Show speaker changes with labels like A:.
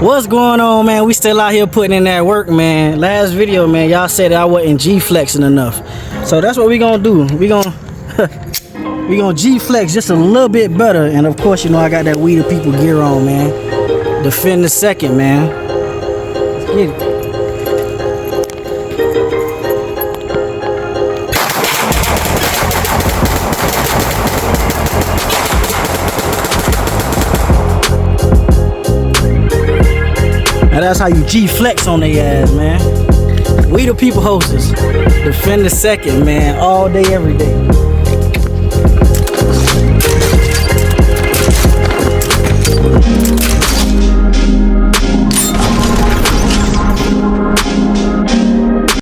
A: What's going on, man? We still out here putting in that work, man. Last video, man, y'all said that I wasn't G-flexing enough. So that's what we gonna do. We gonna G-flex just a little bit better. And of course, you know, I got that We the People gear on, man. Defend the second, man. Let's get it. Now that's how you G-flex on their ass, man. We the People hostess. Defend the second, man. All day, every day.